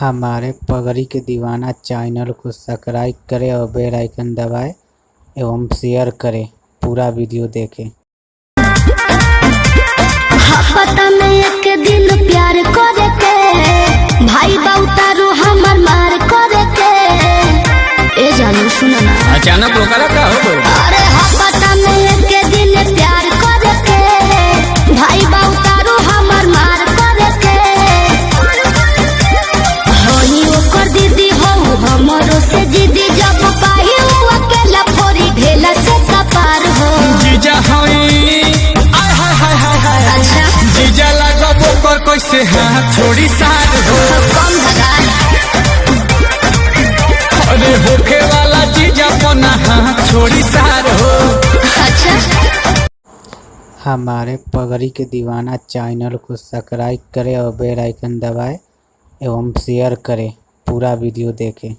हमारे पगड़ी के दीवाना चैनल को सब्सक्राइब करें और बेल आइकन दबाएं एवं शेयर करें। पूरा वीडियो देखें। पता में एक दिन प्यार करे के भाई बाउतारू हमर मार करे के ए जानू सुना ना अचानक रोकला का हो गइल। अरे पता में एक दिन प्यार करे के भाई बाउतारू हमर मार करे के होई ओकर दीदी हो हमरो से जिदी जब पाही हो अकेला फोरी ढेला से कपार हो जीजा हई आय हाय हाय हाय हाय। अच्छा जीजा लागब ओकर कैसे हाथ छोड़ी सार हो। कम भगान अरे होखे वाला जीजा पना हाथ छोड़ी सार हो। अच्छा हमारे पगड़ी के दीवाना चैनल को सब्सक्राइब करें और बेल आइकन दबाएं एवं शेयर करें। पूरा वीडियो देखें।